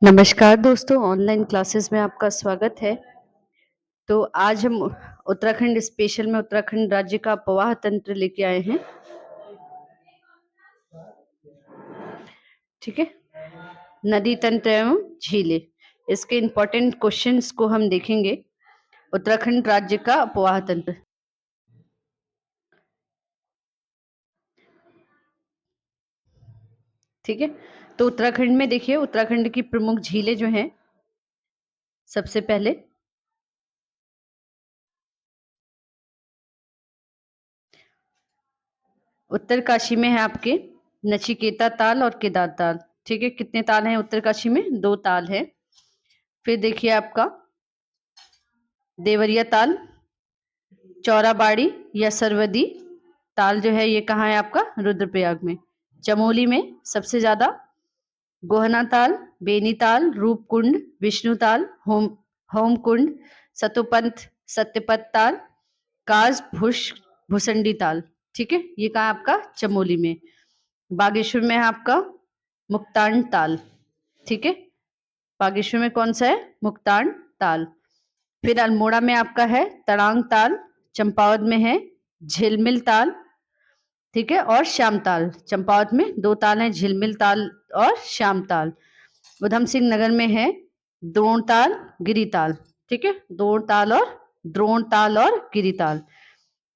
नमस्कार दोस्तों, online classes में आपका स्वागत है। तो आज हम उत्तराखंड स्पेशल में उत्तराखंड राज्य का प्रवाह तंत्र लेके आए हैं। ठीक है, नदी तंत्र एवं झीलें, इसके इम्पोर्टेंट क्वेश्चंस को हम देखेंगे। उत्तराखंड राज्य का प्रवाह तंत्र। ठीक है, तो उत्तराखंड में देखिए, उत्तराखंड की प्रमुख झीलें जो हैं, सबसे पहले उत्तरकाशी में है आपके नचिकेता ताल और केदार ताल। ठीक है, कितने ताल हैं उत्तरकाशी में? 2 ताल हैं। फिर देखिए आपका देवरिया ताल, चौराबाड़ी या सरवदी ताल जो है ये कहाँ है आपका? रुद्रप्रयाग में। चमोली में सबसे ज्यादा गोहना ताल, बेनी ताल, रूपकुंड, विष्णु ताल, होमकुंड, सतोपंथ, सत्यपत ताल, काज भुसंडी ताल। ठीक है, ये कहाँ आपका? चमोली में। बागेश्वर में है आपका मुक्तान ताल। ठीक है, बागेश्वर में कौन सा है? मुक्तान ताल। फिर अल्मोड़ा में आपका है तड़ांग ताल, चंपावत में है झिलमिल ताल। ठीक है, और श्याम ताल। चंपावत में 2 ताल हैं, झिलमिल ताल और श्याम ताल। उधम सिंह नगर में है द्रोण ताल, गिरी ताल। ठीक है, द्रोण ताल और गिरी ताल।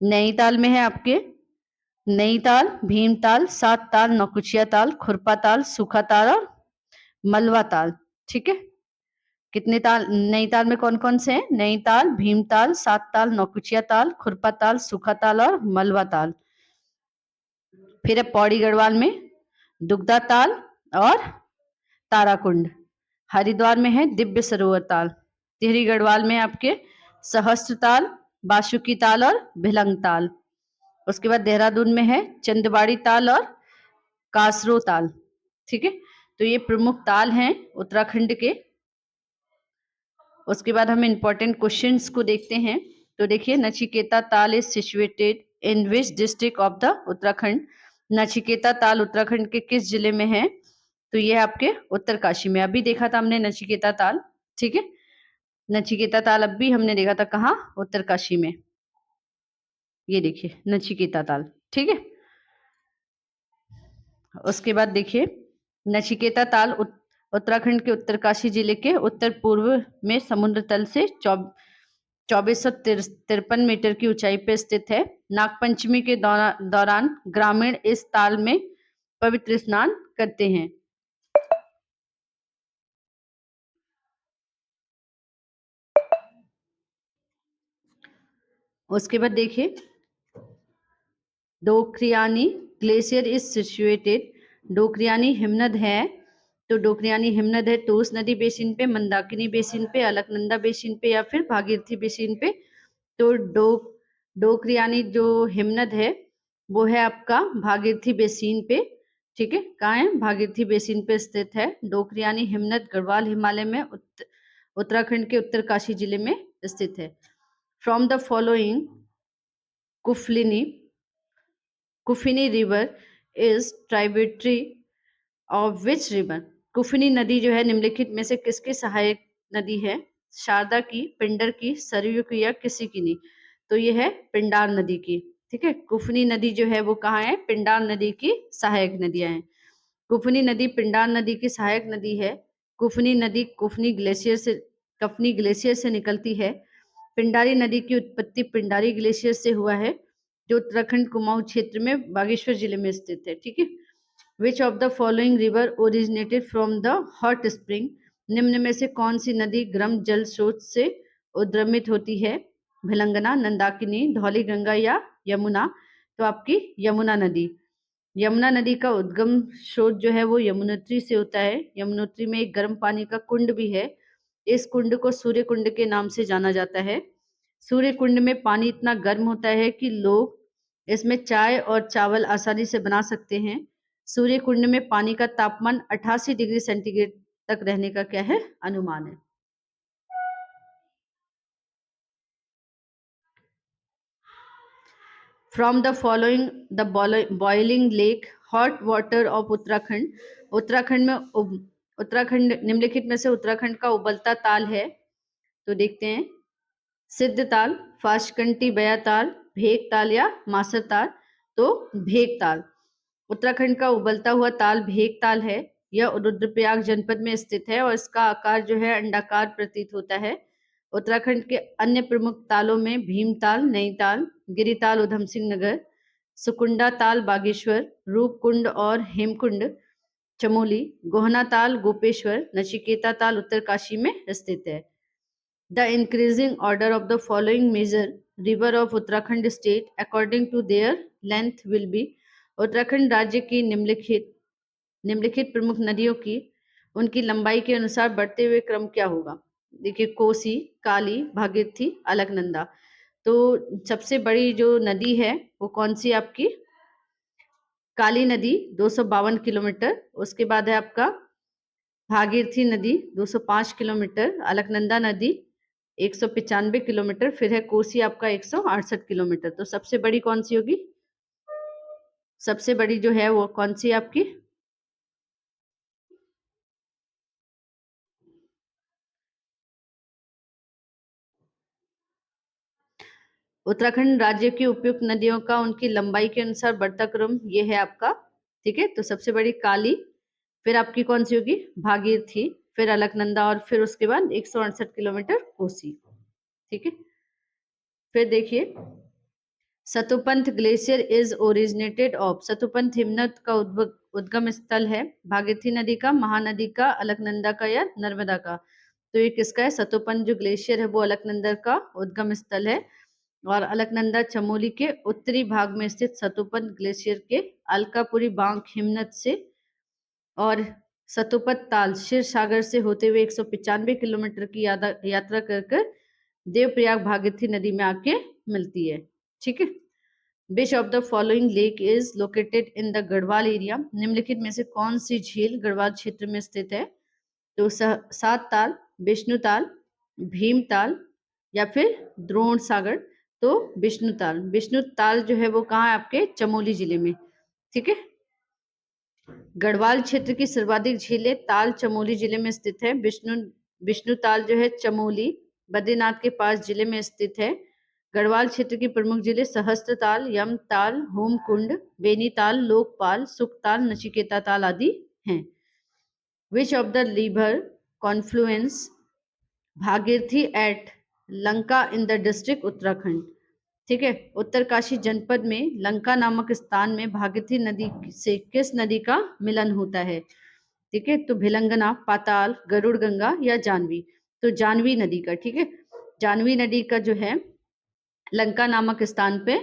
नैनीताल में है आपके नैनीताल, भीमताल, 7 ताल, नौकुचिया ताल, खुरपा ताल, सूखा ताल और मलवा ताल। ठीक है, कितने ताल नैनीताल में? कौन कौन से हैं? नैनीताल, भीमताल, 7 ताल, नौकुचिया ताल, खुरपा ताल, सूखा ताल और मलवा ताल। फिर है पौड़ी गढ़वाल में दुग्धा ताल और ताराकुंड। हरिद्वार में है दिव्य सरोवर ताल। टिहरी गढ़वाल में आपके सहस्त्र ताल, बासुकी ताल और भिलंग ताल। उसके बाद देहरादून में है चंदबाड़ी ताल और कासरो ताल। ठीक है, तो ये प्रमुख ताल हैं उत्तराखंड के। उसके बाद हम इम्पोर्टेंट क्वेश्चंस को देखते हैं। तो देखिए, नचिकेता ताल is situated in which district of the Uttarakhand? Nachiketa ताल उत्तराखंड के किस जिले में है? तो ये आपके उत्तरकाशी में। अभी देखा था हमने नचिकेता ताल। ठीक है, नचिकेता ताल अभी हमने देखा था कहाँ? उत्तरकाशी में। ये देखिए नचिकेता ताल। ठीक है, उसके बाद देखिए नचिकेता ताल उत्तराखंड के उत्तरकाशी जिले के उत्तर पूर्व में समुद्र तल से 2453 मीटर की ऊंचाई पर स्थित है। नागपंचमी के दौरान ग्रामीण इस ताल में पवित्र स्नान करते हैं। उसके बाद देखिए Dokriani glacier is situated. Dokriani हिमनद है, तो डोकरियानी हिमनद है तोस नदी बेसिन पे, मंदाकिनी बेसिन पे, अलकनंदा बेसिन पे या फिर भागीरथी बेसिन पे। तो डोकरियानी जो हिमनद है वो है आपका भागीरथी बेसिन पे। ठीक है, कहाँ है? भागीरथी बेसिन पे स्थित है। डोकरियानी हिमनद गढ़वाल हिमालय में उत्तराखंड के उत्तरकाशी जिले में स्थित है। फ्रॉम द फॉलोइंग कुफलिनी Kaphini river is tributary of which river? Kaphini नदी जो है निम्नलिखित में से किसकी सहायक नदी है? शारदा की, पिंडर की, सरयू की या किसी की नहीं? तो ये है पिंडार नदी की। ठीक है, कुफनी नदी जो है वो कहाँ है? पिंडार नदी की सहायक नदियां हैं। कुफनी नदी पिंडार नदी की सहायक नदी है। कुफनी नदी कफनी ग्लेशियर से निकलती है। पिंडारी नदी की उत्पत्ति पिंडारी ग्लेशियर से हुआ है, जो उत्तराखंड कुमाऊं क्षेत्र में बागेश्वर जिले में स्थित है। ठीक है, विच of the following river originated from the hot spring? निम्न में से कौन सी नदी गर्म जल स्रोत से उद्गमित होती है? भिलंगना, नंदाकिनी, धौली गंगा या यमुना? तो आपकी यमुना नदी। यमुना नदी का उद्गम स्रोत जो है वो यमुनोत्री से होता है। यमुनोत्री में एक गर्म पानी का कुंड भी है। इस कुंड को सूर्य कुंड के नाम से जाना जाता है। सूर्य कुंड में पानी इतना गर्म होता है कि लोग इसमें चाय और चावल आसानी से बना सकते हैं। सूर्य कुंड में पानी का तापमान 88 डिग्री सेंटीग्रेड तक रहने का क्या है? अनुमान है। From the following the boiling lake hot water of Uttarakhand? Uttarakhand में उत्तराखंड, निम्नलिखित में से उत्तराखंड का उबलता ताल है, तो देखते हैं। सिद्ध ताल, फाशकंटी बया ताल, भेक ताल या मासर ताल। तो भेक ताल। उत्तराखंड का उबलता हुआ ताल भेक ताल है। यह रुद्रप्रयाग जनपद में स्थित है और इसका आकार जो है अंडाकार प्रतीत होता है। उत्तराखंड के अन्य प्रमुख तालों में भीमताल नैनीताल, गिरिताल उधम सिंह नगर, सुकुंडा ताल बागेश्वर, रूपकुंड और हेमकुंड चमोली, गोहना ताल गोपेश्वर, नचिकेता ताल उत्तरकाशी में स्थित है। The increasing order of the following major river of Uttarakhand state according to their length will be। Uttarakhand राज्य की निम्नलिखित प्रमुख नदियों की उनकी लंबाई के अनुसार बढ़ते हुए क्रम क्या होगा। देखिए, कोसी, काली, भागीरथी, अलकनंदा। तो सबसे बड़ी जो नदी है वो कौन सी आपकी? काली नदी 252 किलोमीटर। उसके बाद है आपका भागीरथी नदी 205 किलोमीटर, अलकनंदा नदी 195 किलोमीटर, फिर है कोसी आपका 168 किलोमीटर। तो सबसे बड़ी कौन सी होगी? सबसे बड़ी जो है वो कौन सी है आपकी? उत्तराखंड राज्य की उपयुक्त नदियों का उनकी लंबाई के अनुसार बढ़ता क्रम ये है आपका। ठीक है, तो सबसे बड़ी काली, फिर आपकी कौन सी होगी? भागीरथी, फिर अलकनंदा और फिर उसके बाद 168 किलोमीटर कोसी। ठीक है, फिर देखिए, Satopanth glacier is originated of. Satopanth हिमनद का उद्गम स्थल है भागीरथी नदी का, महानदी का, अलकनंदा का या नर्मदा का। तो ये किसका है? सतोपंथ जो ग्लेशियर है वो अलकनंदा का उद्गम स्थल है। और अलकनंदा चमोली के उत्तरी भाग में स्थित सतोपंथ ग्लेशियर के अलकापुरी बांक हिमनद से और सतोपत ताल क्षीर सागर से होते हुए 195 किलोमीटर की यात्रा कर कर देवप्रयाग भागीरथी नदी में आके मिलती है। ठीक है, विच of the following lake is located in the Garhwal area. निम्नलिखित में से कौन सी झील गढ़वाल क्षेत्र में स्थित है? तो सात ताल, विष्णु ताल, भीम ताल या फिर द्रोण सागर। तो विष्णु ताल। विष्णु ताल जो है वो कहाँ है? आपके चमोली जिले में। ठीक है, गढ़वाल क्षेत्र की सर्वाधिक झीलें ताल चमोली जिले में स्थित है। विष्णु ताल जो है चमोली बद्रीनाथ के पास जिले में स्थित है। गढ़वाल क्षेत्र की प्रमुख जिले सहस्त्र ताल, यम ताल, होमकुंड, बेनीताल, लोकपाल, सुखताल, नचिकेता ताल आदि हैं। Which of the river confluence Bhagirathi at Lanka in the district Uttarakhand. ठीक है, उत्तरकाशी जनपद में लंका नामक स्थान में भागीरथी नदी से किस नदी का मिलन होता है? ठीक है, तो भिलंगना, पाताल, गरुड़ गंगा या जानवी। तो जानवी नदी का। ठीक है, जानवी नदी का जो है लंका नामक स्थान पे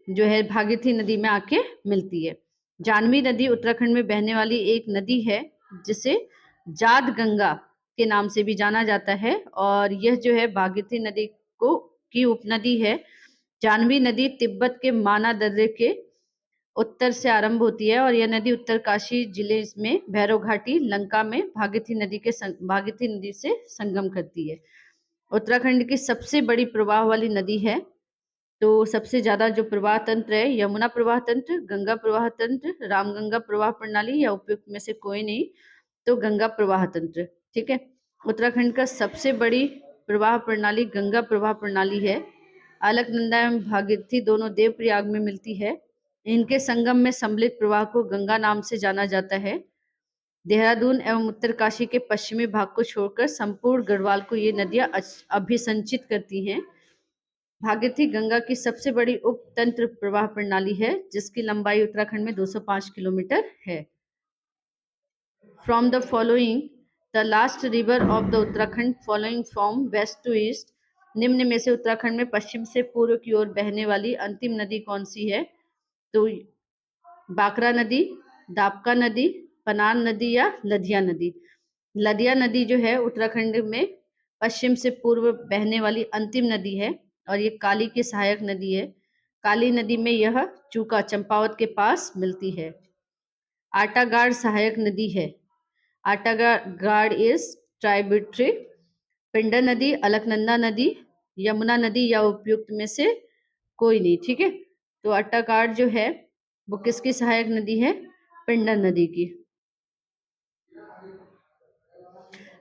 जो है भागीरथी नदी में आके मिलती है। जानवी नदी उत्तराखंड में बहने वाली एक नदी है जिसे जाद गंगा के नाम से भी जाना जाता है और यह जो है भागीरथी नदी को की उपनदी है। जानवी नदी तिब्बत के माना दर्रे के उत्तर से आरंभ होती है और यह नदी उत्तरकाशी जिले में भैरव घाटी लंका में भागीरथी नदी से संगम करती है। उत्तराखंड की सबसे बड़ी प्रवाह वाली नदी है। तो सबसे ज्यादा जो प्रवाह तंत्र है, यमुना प्रवाह तंत्र, गंगा प्रवाह तंत्र, रामगंगा प्रवाह प्रणाली या उपयुक्त में से कोई नहीं। तो गंगा प्रवाह तंत्र। ठीक है, उत्तराखंड का सबसे बड़ी प्रवाह प्रणाली गंगा प्रवाह प्रणाली है। अलकनंदा एवं भागीरथी दोनों देवप्रयाग में मिलती है। इनके संगम में सम्मिलित प्रवाह को गंगा नाम से जाना जाता है। देहरादून एवं उत्तरकाशी के पश्चिमी भाग को छोड़कर संपूर्ण गढ़वाल को ये नदियां अभिसंचित करती हैं। भागीरथी गंगा की सबसे बड़ी उप तंत्र प्रवाह प्रणाली है जिसकी लंबाई उत्तराखंड में 205 किलोमीटर है। From the following the last river of the Uttarakhand following from west to east. निम्न में से उत्तराखंड में पश्चिम से पूर्व की ओर बहने वाली अंतिम नदी कौन सी है? तो बाकरा नदी, दापका नदी, पनान नदी या लधिया नदी। लधिया नदी जो है उत्तराखंड में पश्चिम से पूर्व बहने वाली अंतिम नदी है और ये काली की सहायक नदी है। काली नदी में यह चूका चंपावत के पास मिलती है। आटागाड़ सहायक नदी है। आटागाड़ इज ट्राइब्यूटरी। पिंडर नदी, अलकनंदा नदी, यमुना नदी या उपयुक्त में से कोई नहीं। ठीक है, तो आटागाड़ जो है वो किसकी सहायक नदी है? पिंडर नदी की।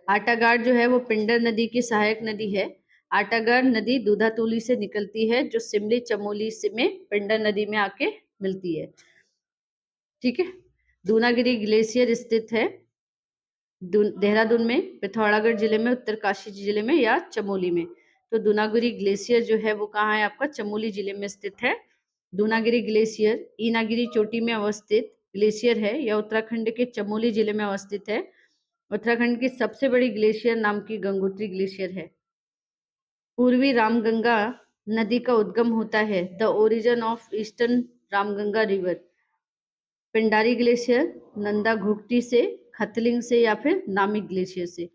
आटागाड़ जो है वो पिंडर नदी की सहायक नदी है। आटागाड़ नदी दूधातूली से निकलती है, जो सिमली चमोली से में पिंडर नदी में आके मिलती है। ठीक है। दूनागिरी ग्लेशियर स्थित है देहरादून में, पिथौरागढ़ जिले में, उत्तरकाशी जिले में या चमोली में। तो दूनागिरी ग्लेशियर जो है वो कहाँ है आपका? चमोली जिले में स्थित है। दूनागिरी ग्लेशियर ईनागिरी चोटी में अवस्थित ग्लेशियर है। यह उत्तराखंड के चमोली जिले में अवस्थित है। उत्तराखंड की सबसे बड़ी ग्लेशियर नाम की गंगोत्री ग्लेशियर है। पूर्वी रामगंगा नदी का उद्गम होता है। The origin of eastern Ramganga river. Pindari glacier Nanda Ghughuti से, खतलिंग से या फिर नामिक ग्लेशियर से।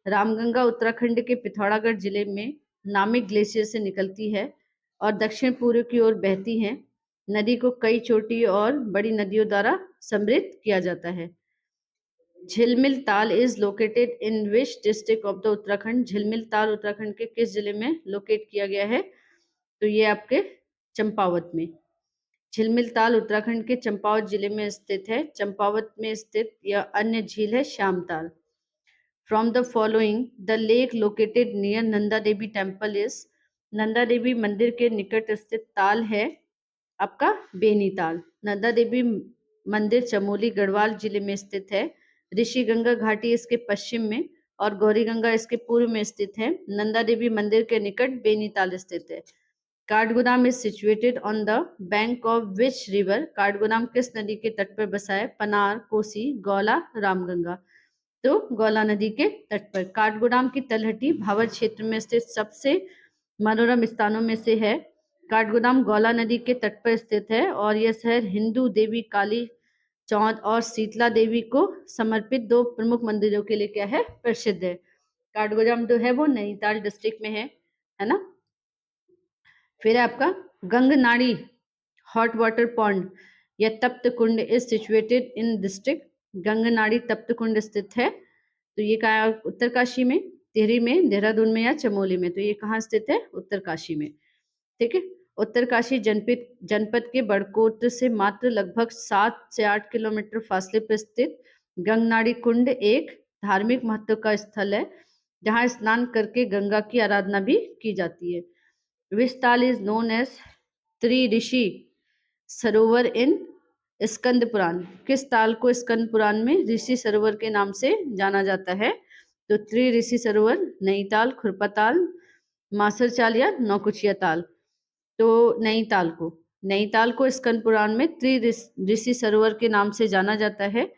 रामगंगा उत्तराखंड के पिथौरागढ़ जिले में नामिक ग्लेशियर से निकलती है और दक्षिण पूर्व की ओर बहती है। नदी को कई छोटी और बड़ी नदियों द्वारा समृद्ध किया जाता है। झिलमिल ताल is located in which district of the Uttarakhand? झिलमिल ताल उत्तराखंड के किस जिले में लोकेट किया गया है? तो ये आपके चंपावत में। झिलमिल ताल उत्तराखंड के चंपावत जिले में स्थित है। चंपावत में स्थित यह अन्य झील है Shyamtal. From the following the lake located near Nanda Devi temple is? Nanda Devi मंदिर के निकट स्थित ताल है आपका बेनीताल। नंदा देवी मंदिर चमोली गढ़वाल जिले में स्थित है। ऋषि गंगा घाटी इसके पश्चिम में और गौरी गंगा इसके पूर्व में स्थित है। नंदा देवी मंदिर के निकट बेनीताल स्थित है। Kathgodam is situated on the bank of which river? Kathgodam किस नदी के तट पर बसा है? पनार, कोसी, गौला, रामगंगा। तो गौला नदी के तट पर। काठगोदाम की तलहटी भावर क्षेत्र में स्थित सबसे मनोरम स्थानों में से है। काठगोदाम गौला नदी के तट पर स्थित है और यह शहर हिंदू देवी काली चौथ और शीतला देवी को समर्पित दो प्रमुख मंदिरों के लिए क्या है? प्रसिद्ध है। काठगोदाम जो है वो नैनीताल डिस्ट्रिक्ट में है ना। फिर है आपका गंगनाड़ी हॉट वाटर पॉन्ड या तप्त कुंड इज सिचुएटेड इन डिस्ट्रिक्ट? गंगनाड़ी तप्त कुंड स्थित है। तो ये कहाँ है? उत्तरकाशी में, टिहरी में, देहरादून में या चमोली में। तो ये कहाँ स्थित है? उत्तरकाशी में। ठीक है। उत्तरकाशी जनपद के बड़कोट से मात्र लगभग 7 से 8 किलोमीटर फासले पर स्थित गंगनाड़ी कुंड एक धार्मिक महत्व का स्थल है, जहाँ स्नान करके गंगा की आराधना भी की जाती है। Which ताल is known as त्रिऋषि सरोवर इन स्कंद पुराण? किस ताल को स्कंद पुराण में ऋषि सरोवर के नाम से जाना जाता है? तो त्रिऋषि सरोवर नैनीताल, खुरपा ताल, मासर चाल या नौकुचिया ताल। तो नैनीताल को स्कंद पुराण में त्रिऋषि सरोवर के नाम से जाना जाता है।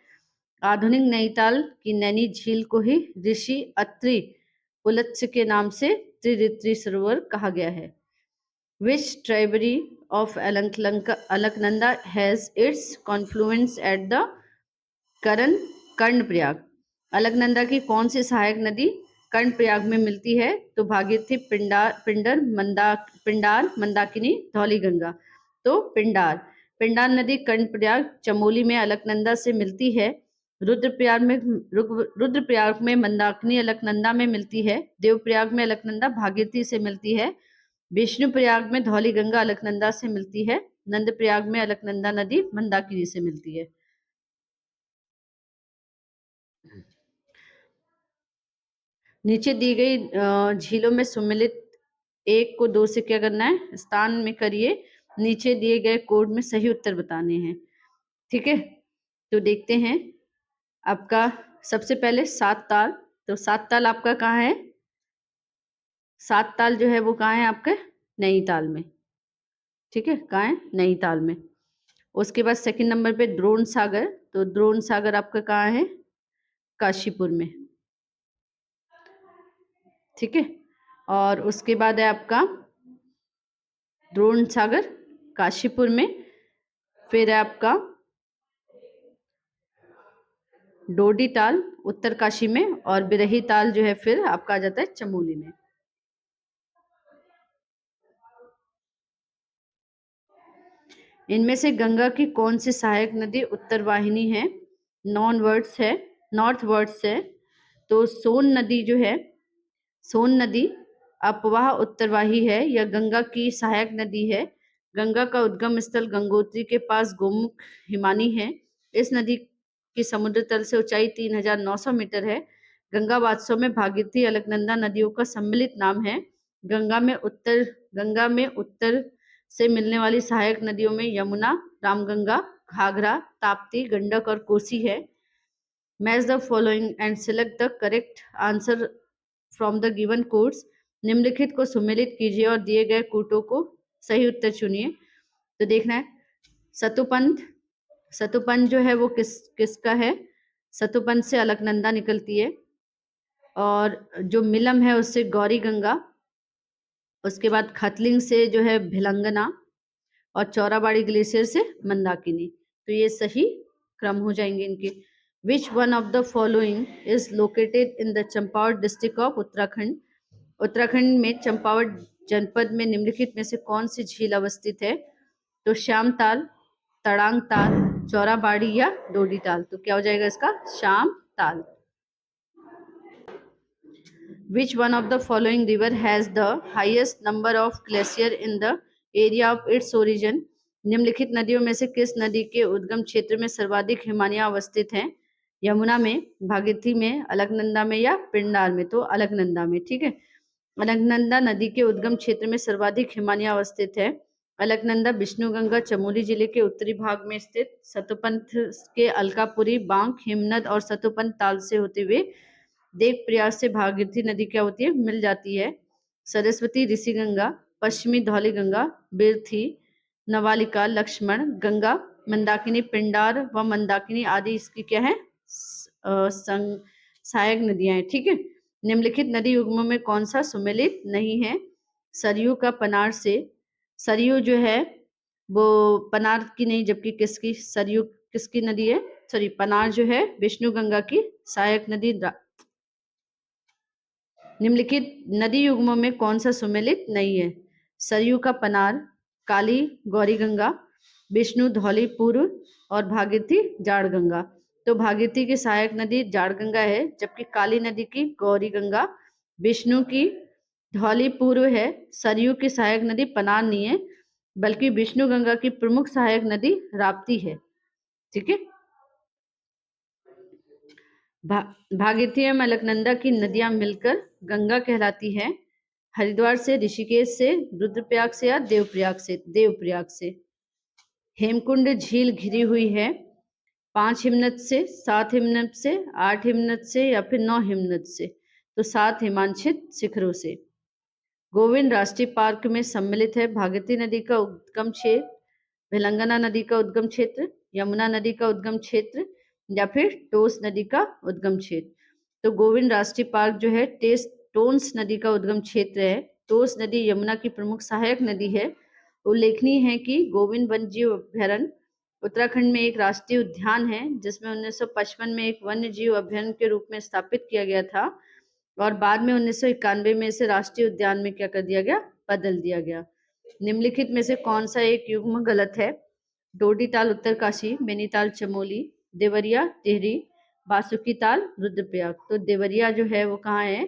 आधुनिक नैनीताल की नैनी झील को ही ऋषि अत्रि पुलत्स्य के नाम से त्रिऋषि सरोवर कहा गया है। Which tributary of Alaknanda has its confluence at the Karnaprayag? Alaknanda की कौन सी सहायक नदी कर्णप्रयाग में मिलती है? तो भागीरथी, पिंडार, मंदाकिनी, धौलीगंगा। तो पिंडार नदी कर्णप्रयाग चमोली में अलकनंदा से मिलती है। रुद्रप्रयाग में मंदाकिनी अलकनंदा में मिलती है। देवप्रयाग में अलकनंदा भागीरथी से मिलती है। विष्णुप्रयाग में धौलीगंगा अलकनंदा से मिलती है। नंदप्रयाग में अलकनंदा नदी मंदाकिनी से मिलती है। नीचे दी गई झीलों में सम्मिलित एक को दो से क्या करना है? स्थान में करिए। नीचे दिए गए कोड में सही उत्तर बताने हैं। ठीक है। तो देखते हैं आपका सबसे पहले सात ताल। तो सात ताल आपका कहाँ है? सात ताल जो है वो कहाँ है आपके? नैनीताल में। ठीक है। कहाँ है? नैनीताल में। उसके बाद सेकंड नंबर पे द्रोण सागर। तो द्रोण सागर आपका कहाँ है? काशीपुर में। ठीक है। और उसके बाद है आपका द्रोण सागर काशीपुर में। फिर है आपका डोडी ताल उत्तरकाशी में और बिरही ताल जो है फिर आपका आ जाता है चमोली में। इनमें से गंगा की कौन सी सहायक नदी उत्तर वाहिनी है? नॉर्थ वर्ड्स है। तो सोन नदी जो है, सोन नदी अपवाह उत्तरवाही है। यह गंगा की सहायक नदी है। गंगा का उद्गम स्थल गंगोत्री के पास गोमुख हिमानी है। इस नदी की समुद्र तल से ऊंचाई 3900 मीटर है। गंगा वास्तव में भागीरथी अलकनंदा नदियों का सम्मिलित नाम है। गंगा में उत्तर से मिलने वाली सहायक नदियों में यमुना, रामगंगा, घाघरा, ताप्ती, गंडक और कोसी है। Match the following and select the correct answer from the given quotes. निम्नलिखित को सुमेलित कीजिए और दिए गए कोटों को सही उत्तर चुनिए। तो देखना है सतुपंथ। सतुपंथ जो है वो किसका है? सतुपंथ से अलकनंदा निकलती है। और जो मिलम है उससे गौरी गंगा, उसके बाद खतलिंग से जो है भिलंगना, और चौराबाड़ी ग्लेशियर से मंदाकिनी। तो ये सही क्रम हो जाएंगे इनके। Which one of the following is located in the Champawat district of Uttarakhand? Uttarakhand में चंपावत जनपद में निम्नलिखित में से कौन सी झील अवस्थित है? तो श्याम ताल, तड़ांग ताल, चौराबाड़ी या डोडी ताल। तो क्या हो जाएगा इसका? श्याम ताल। Which one of the following river has the highest number of glacier in the area of its origin? निम्नलिखित नदियों में से किस नदी के उद्गम क्षेत्र में सर्वाधिक हिमानियां अवस्थित हैं? यमुना में, भागीरथी में, अलकनंदा में या पिंडार में? तो अलकनंदा में। ठीक है। अलकनंदा नदी के उद्गम क्षेत्र में सर्वाधिक हिमानियां अवस्थित है। अलकनंदा विष्णुगंगा चमोली जिले के उत्तरी भाग में स्थित सतुपंथ के अलकापुरी, बांक, हिमनद और सतुपंथ ताल से होते हुए देव प्रयाग से भागीरथी नदी क्या होती है? मिल जाती है। सरस्वती, ऋषिगंगा, पश्चिमी धौली गंगा, बिरथी, नवालिका, लक्ष्मण गंगा, मंदाकिनी, पिंडार व मंदाकिनी आदि इसकी क्या है? सहायक नदियां हैं। ठीक है। निम्नलिखित नदी युग्मों में कौन सा सुमेलित नहीं है? सरयू का पनार से। सरयू जो है वो पनार की नहीं, जबकि किसकी? सरयू किसकी नदी है? सॉरी, पनार जो है विष्णु गंगा की सहायक नदी। निम्नलिखित नदी युग्मों में कौन सा सुमेलित नहीं है? सरयू का पनार, काली गौरी गंगा, विष्णु धौली पूर्व और भागीरथी जाड़ गंगा। तो भागीरथी की सहायक नदी जाड़ गंगा है, जबकि काली नदी की गौरी गंगा, विष्णु की धौली पूर्व है। सरयू की सहायक नदी पनार नहीं है, बल्कि विष्णु गंगा की प्रमुख सहायक नदी राप्ती है। ठीक है। भागीरथी एवं अलकनंदा की नदियां मिलकर गंगा कहलाती है। हरिद्वार से, ऋषिकेश से, रुद्रप्रयाग से या देवप्रयाग से? देवप्रयाग से। हेमकुंड झील घिरी हुई है 5 हिमनद से, 7 हिमनद से, 8 हिमनद से या फिर 9 हिमनद से? तो 7 हिमांशित शिखरों से। गोविंद राष्ट्रीय पार्क में सम्मिलित है भागीरथी नदी का उद्गम क्षेत्र, भिलंगना नदी का उद्गम क्षेत्र, यमुना नदी का उद्गम क्षेत्र या फिर टोस नदी का उद्गम क्षेत्र? तो गोविंद राष्ट्रीय पार्क जो है टोन्स नदी का उद्गम क्षेत्र है। टोस नदी यमुना की प्रमुख सहायक नदी है। उल्लेखनीय है कि गोविंद वन्यजीव अभ्यारण्य उत्तराखंड में एक राष्ट्रीय उद्यान है, जिसमें 1955 में एक वन्य जीव अभ्यारण्य के रूप में स्थापित किया गया था और बाद में 1991 में इसे राष्ट्रीय उद्यान में क्या कर दिया गया? बदल दिया गया। निम्नलिखित में से कौन सा एक युग्म गलत है? डोडी ताल उत्तरकाशी, बेनीताल चमोली, देवरिया टिहरी, बासुकी ताल रुद्रप्रयाग। तो देवरिया जो है वो कहाँ है?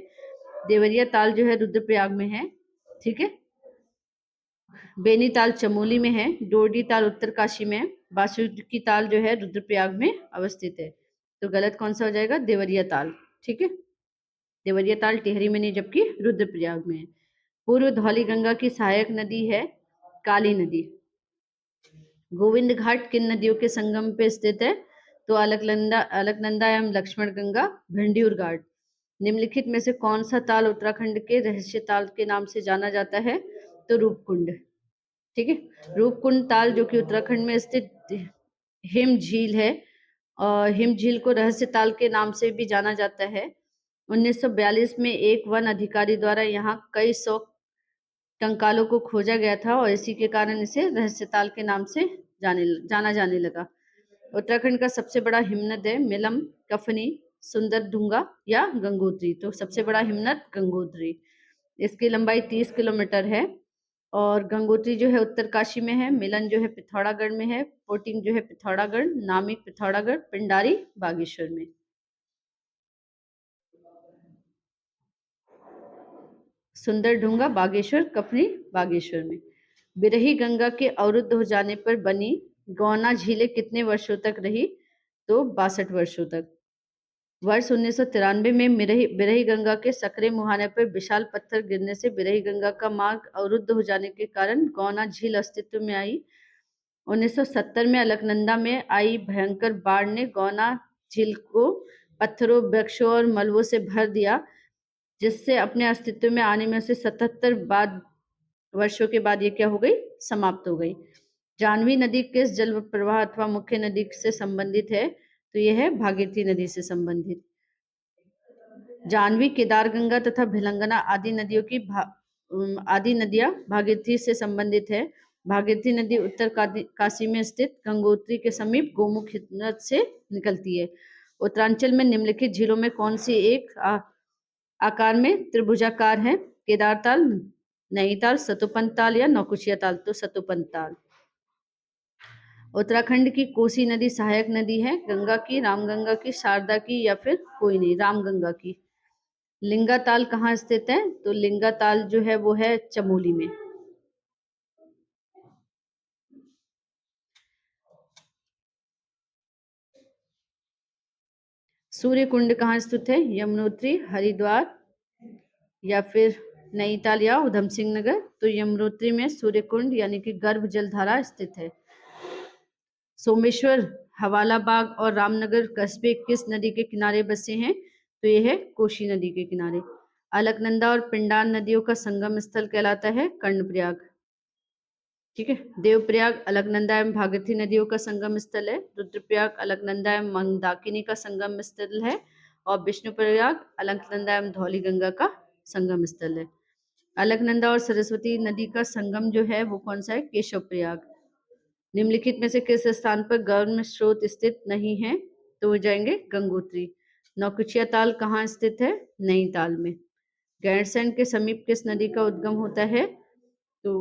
देवरिया ताल जो है रुद्रप्रयाग में है। ठीक है। बेनीताल चमोली में है, डोडी ताल उत्तरकाशी में, बासुकी ताल जो है रुद्रप्रयाग में अवस्थित है। तो गलत कौन सा हो जाएगा? देवरिया ताल। ठीक है। देवरिया ताल टिहरी में नहीं, जबकि रुद्रप्रयाग में है। पूर्व धौली गंगा की सहायक नदी है काली नदी। गोविंद घाट किन नदियों के संगम पे स्थित है? तो अलकनंदा एवं लक्ष्मण गंगा, भंडियूर घाट। निम्नलिखित में से कौन सा ताल उत्तराखंड के रहस्य ताल के नाम से जाना जाता है? तो रूपकुंड। ठीक है। रूपकुंड ताल जो कि उत्तराखंड में स्थित हिम झील है, और हिम झील को रहस्य ताल के नाम से भी जाना जाता है। 1942 में एक वन अधिकारी द्वारा यहाँ कई 100 कंकालों को खोजा गया था और इसी के कारण इसे रहस्य ताल के नाम से जाना जाने लगा। उत्तराखंड का सबसे बड़ा हिमनद है मिलम, कफनी, सुंदरदुंगा या गंगोत्री। तो सबसे बड़ा हिमनद गंगोत्री, इसकी लंबाई 30 किलोमीटर है। और गंगोत्री जो है उत्तरकाशी में है, मिलन जो है पिथौरागढ़ में है, पोटिंग जो है पिथौरागढ़, नामिक पिथौरागढ़, पिंडारी बागेश्वर में। सुंदरढूंगा बागेश्वर, कफनी बागेश्वर में। बिरही गंगा के अवरुद्ध हो जाने पर बनी गौना झीलें कितने वर्षों तक रही? तो 62 वर्षों तक। वर्ष 1993 में बिरही गंगा के सकरे मुहाने पर विशाल पत्थर गिरने से बिरही गंगा का मार्ग अवरुद्ध हो जाने के कारण गौना झील अस्तित्व में आई। 1970 में अलकनंदा में आई भयंकर बाढ़ ने गौना झील को पत्थरों, वृक्षों और मलबों से भर दिया, जिससे अपने अस्तित्व में आने में से 77 वर्षों के बाद ये क्या हो गई, समाप्त हो गई। जाह्नवी नदी किस जल प्रवाह अथवा मुख्य नदी से संबंधित है? तो यह है भागीरथी नदी से संबंधित। जाह्नवी, केदारगंगा तथा भिलंगना आदि नदियां भागीरथी से संबंधित है। भागीरथी नदी उत्तर काशी में स्थित गंगोत्री के समीप गोमुख नद से निकलती है। उत्तरांचल में निम्नलिखित झीलों में कौन सी एक आकार में त्रिभुजाकार है? केदारताल, नैनीताल, सतोपंत ताल या नौकुचिया ताल? तो सतोपंत ताल। उत्तराखंड की कोसी नदी सहायक नदी है, गंगा की, रामगंगा की, शारदा की या फिर कोई नहीं, रामगंगा की। लिंगा ताल कहाँ स्थित है? तो लिंगा ताल जो है वो है चमोली में। सूर्य कुंड कहाँ स्थित है? यमुनोत्री, हरिद्वार या फिर नैनीताल या उधम सिंह नगर? तो यमुनोत्री में सूर्य कुंड यानी कि गर्भ जलधारा स्थित है। सोमेश्वर, हवाला बाग और रामनगर कस्बे किस नदी के किनारे बसे हैं? तो यह है कोशी नदी के किनारे। अलकनंदा और पिंडार नदियों का संगम स्थल कहलाता है कर्णप्रयाग। ठीक है। देवप्रयाग अलकनंदा एवं भागीरथी नदियों का संगम स्थल है। रुद्रप्रयाग अलकनंदा एवं मंदाकिनी का संगम स्थल है। और विष्णुप्रयाग अलकनंदा एवं धौलीगंगा का संगम स्थल है। अलकनंदा और सरस्वती नदी का संगम जो है वो कौन सा है? केशव प्रयाग। निम्नलिखित में से किस स्थान पर गर्म स्रोत स्थित नहीं है? तो हो जाएंगे गंगोत्री। नौकुचिया ताल कहाँ स्थित है? नैनीताल में। गैरसैंण के समीप किस नदी का उद्गम होता है? तो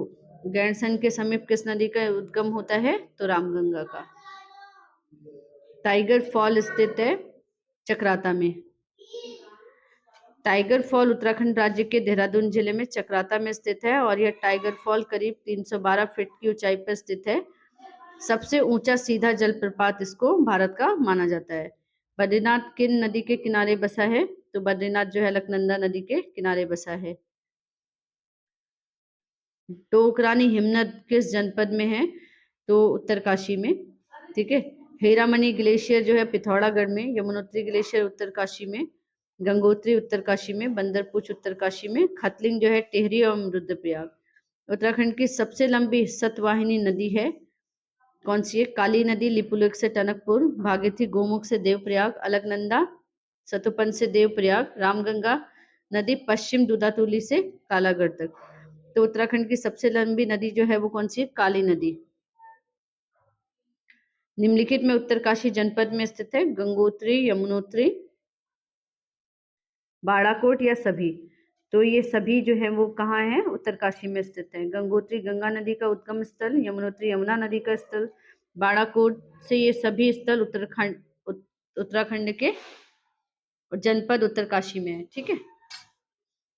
गैरसैंण के समीप किस नदी का उद्गम होता है? तो रामगंगा का। टाइगर फॉल स्थित है चक्राता में। टाइगर फॉल उत्तराखंड राज्य के देहरादून जिले में चक्राता में स्थित है और यह टाइगर फॉल करीब 312 फीट की ऊंचाई पर स्थित है। सबसे ऊंचा सीधा जलप्रपात इसको भारत का माना जाता है। बद्रीनाथ किन नदी के किनारे बसा है? तो बद्रीनाथ जो है अलकनंदा नदी के किनारे बसा है। टोकरानी हिमनद किस जनपद में है? तो उत्तरकाशी में। ठीक है। हीरामणि ग्लेशियर जो है पिथौरागढ़ में, यमुनोत्री ग्लेशियर उत्तरकाशी में, गंगोत्री उत्तरकाशी में, बंदरपूछ उत्तरकाशी में, खतलिंग जो है टिहरी और रुद्रप्रयाग। उत्तराखंड की सबसे लंबी सतवाहिनी नदी है कौन सी है? काली नदी लिपुलेख से टनकपुर, भागीरथी गोमुख से देवप्रयाग, अलकनंदा सतोपंत से देवप्रयाग, रामगंगा नदी पश्चिम दूधातुली से कालागढ़ तक। तो उत्तराखंड की सबसे लंबी नदी जो है वो कौन सी है? काली नदी। निम्नलिखित में उत्तरकाशी जनपद में स्थित है गंगोत्री, यमुनोत्री, बाड़ाकोट या सभी? तो ये सभी जो है वो कहाँ है? उत्तरकाशी में स्थित है। गंगोत्री गंगा नदी का उद्गम स्थल, यमुनोत्री यमुना नदी का स्थल, बाड़ाकोट से ये सभी स्थल उत्तराखंड के जनपद उत्तरकाशी में है। ठीक है।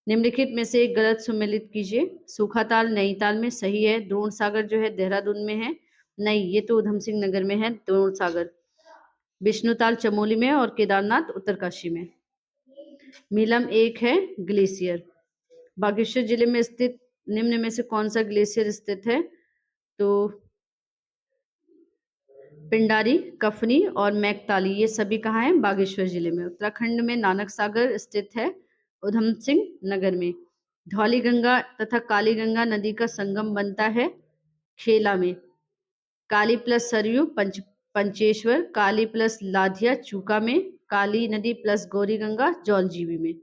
निम्नलिखित में से एक गलत सुमेलित कीजिए। सूखाताल नैनीताल में सही है। द्रोण सागर जो है देहरादून में है। नहीं, ये तो उधम सिंह नगर में है द्रोण सागर। विष्णुताल चमोली में और केदारनाथ उत्तरकाशी में। मीलम एक है ग्लेशियर। बागेश्वर जिले में स्थित निम्न में से कौन सा ग्लेशियर स्थित है? तो पिंडारी, कफनी और मैकताली ये सभी कहाँ हैं? बागेश्वर जिले में। उत्तराखंड में नानक सागर स्थित है उधम सिंह नगर में। धौली गंगा तथा काली गंगा नदी का संगम बनता है खेला में। काली प्लस सरयू पंचेश्वर, काली प्लस लाधिया चूका में, काली नदी प्लस गौरी गंगा जौलजीबी में।